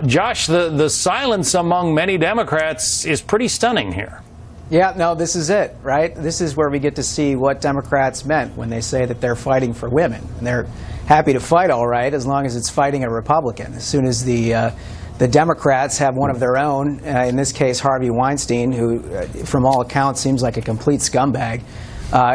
Josh, the silence among many Democrats is pretty stunning here. Yeah, no, this is it, right? This is where we get to see what Democrats meant when they say that they're fighting for women. And they're happy to fight, all right, as long as it's fighting a Republican. As soon as the Democrats have one of their own, in this case Harvey Weinstein, who from all accounts seems like a complete scumbag,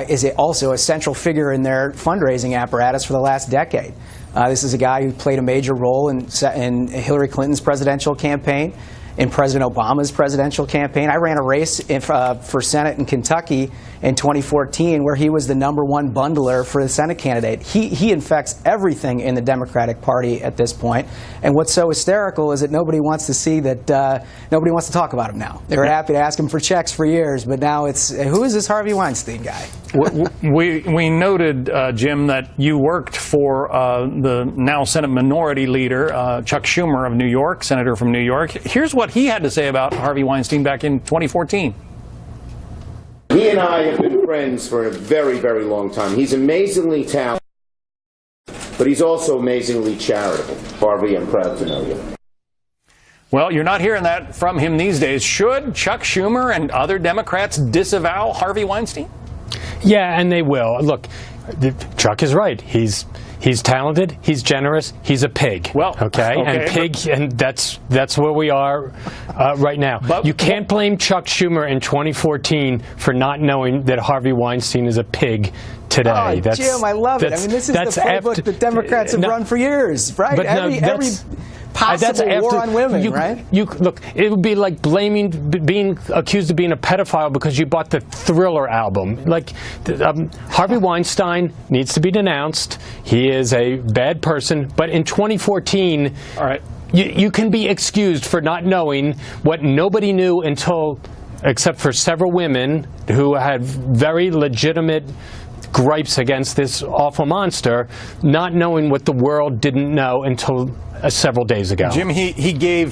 is also a central figure in their fundraising apparatus for the last decade. This is a guy who played a major role in Hillary Clinton's presidential campaign, in President Obama's presidential campaign. I ran a race for Senate in Kentucky in 2014 where he was the #1 bundler for the Senate candidate. He infects everything in the Democratic Party at this point. And what's so hysterical is that nobody wants to see that, nobody wants to talk about him now. They were happy to ask him for checks for years, but now it's, who is this Harvey Weinstein guy? We noted, Jim, that you worked for the now Senate Minority Leader, Chuck Schumer of New York, Senator from New York. Here's what he had to say about Harvey Weinstein back in 2014. He and I have been friends for a very, very long time. He's amazingly talented, but he's also amazingly charitable. Harvey, I'm proud to know you. Well, you're not hearing that from him these days. Should Chuck Schumer and other Democrats disavow Harvey Weinstein? Yeah, and they will. Look, Chuck is right. He's talented, he's generous, he's a pig. Well, okay, and that's where we are right now. But you can't blame Chuck Schumer in 2014 for not knowing that Harvey Weinstein is a pig today. Oh, Jim, I love it. I mean, this is the playbook that Democrats have run for years, right? But every possible war on women, right? Look, it would be like being accused of being a pedophile because you bought the Thriller album. Like, Harvey Weinstein needs to be denounced. He is a bad person. But in 2014, all right, you can be excused for not knowing what nobody knew except for several women who had very legitimate gripes against this awful monster, not knowing what the world didn't know until several days ago. Jim, he gave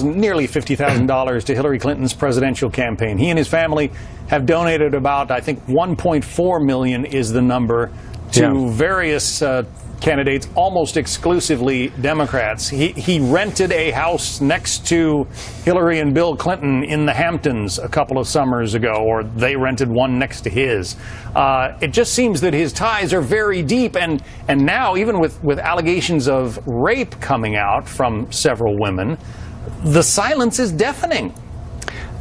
nearly $50,000 to Hillary Clinton's presidential campaign. He and his family have donated about, I think, $1.4 million is the number to various candidates, almost exclusively Democrats. He rented a house next to Hillary and Bill Clinton in the Hamptons a couple of summers ago, or they rented one next to his. It just seems that his ties are very deep, and now, even with allegations of rape coming out from several women, the silence is deafening.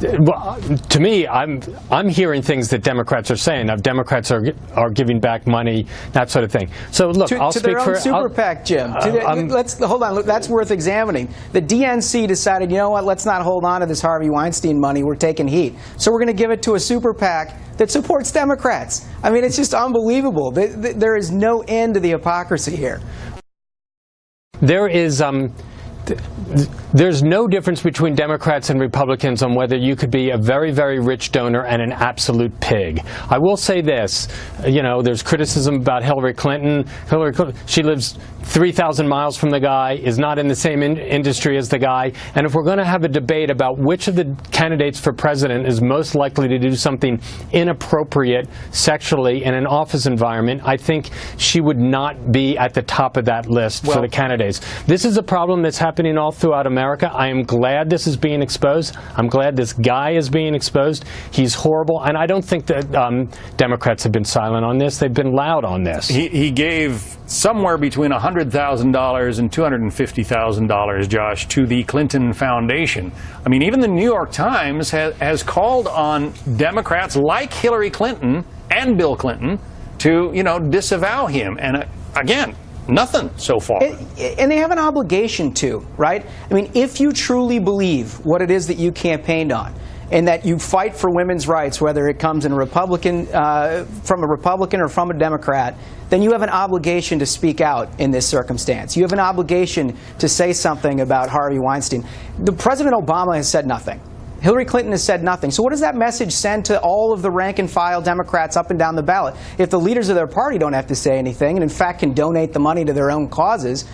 Well, to me, I'm hearing things that Democrats are saying. Now, Democrats are giving back money, that sort of thing. So, look, I'll speak their own super PAC, Jim. Let's hold on. Look, that's worth examining. The DNC decided, you know what? Let's not hold on to this Harvey Weinstein money. We're taking heat, so we're going to give it to a super PAC that supports Democrats. I mean, it's just unbelievable. There is no end to the hypocrisy here. There's no difference between Democrats and Republicans on whether you could be a very, very rich donor and an absolute pig. I will say this, there's criticism about Hillary Clinton. She lives 3,000 miles from the guy, is not in the same industry as the guy. And if we're going to have a debate about which of the candidates for president is most likely to do something inappropriate sexually in an office environment, I think she would not be at the top of that list for the candidates. This is a problem that's happening all throughout America. I am glad this is being exposed. I'm glad this guy is being exposed. He's horrible. And I don't think that Democrats have been silent on this. They've been loud on this. He gave somewhere between $100,000 and $250,000, Josh, to the Clinton Foundation. I mean, even the New York Times has called on Democrats like Hillary Clinton and Bill Clinton to, disavow him. And again, nothing so far. And they have an obligation to, right? I mean, if you truly believe what it is that you campaigned on, and that you fight for women's rights, whether it comes from a Republican or from a Democrat, then you have an obligation to speak out in this circumstance. You have an obligation to say something about Harvey Weinstein. President Obama has said nothing. Hillary Clinton has said nothing. So what does that message send to all of the rank-and-file Democrats up and down the ballot? If the leaders of their party don't have to say anything and, in fact, can donate the money to their own causes,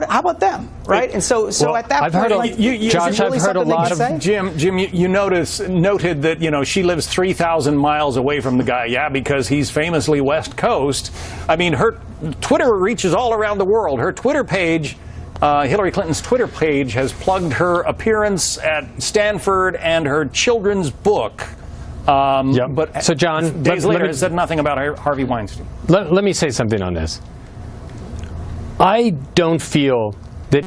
how about them, right? And so at that point, Josh, I've heard a lot of Jim. You noted that she lives 3,000 miles away from the guy. Because he's famously West Coast. I mean, her Twitter reaches all around the world. Her Twitter page Hillary Clinton's Twitter page has plugged her appearance at Stanford and her children's book. But so, John, days later, has said nothing about Harvey Weinstein. Let me say something on this. I don't feel that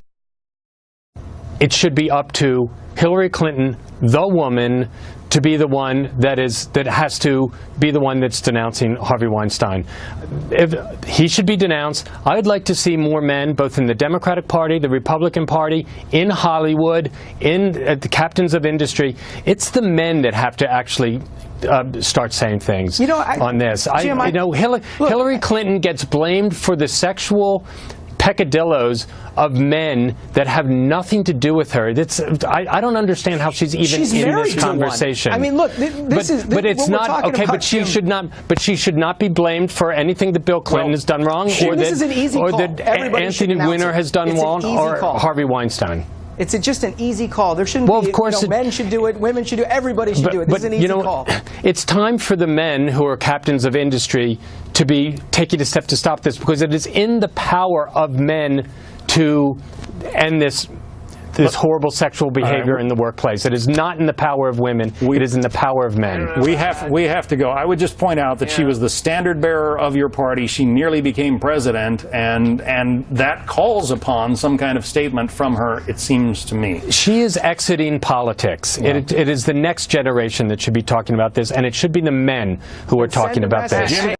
it should be up to Hillary Clinton, the woman, to be the one that has to be the one that's denouncing Harvey Weinstein. If he should be denounced, I would like to see more men, both in the Democratic Party, the Republican Party, in Hollywood, the captains of industry. It's the men that have to actually start saying things on this. Jim, Hillary Clinton gets blamed for the sexual peccadillos of men that have nothing to do with her. I don't understand how she's even in this conversation. I mean, look, but it's not okay. But she should not. But she should not be blamed for anything that Bill Clinton has done wrong, or that Anthony Weiner has done wrong, or Harvey Weinstein. It's just an easy call. There shouldn't be, of course, men should do it, women should do it, everybody should do it. This is an easy call. It's time for the men who are captains of industry to be taking a step to stop this, because it is in the power of men to end this horrible sexual behavior in the workplace. It is not in the power of women. It is in the power of men. We have to go. I would just point out that she was the standard bearer of your party. She nearly became president, and that calls upon some kind of statement from her, it seems to me. She is exiting politics. Yeah. It is the next generation that should be talking about this, and it should be the men who are talking about this.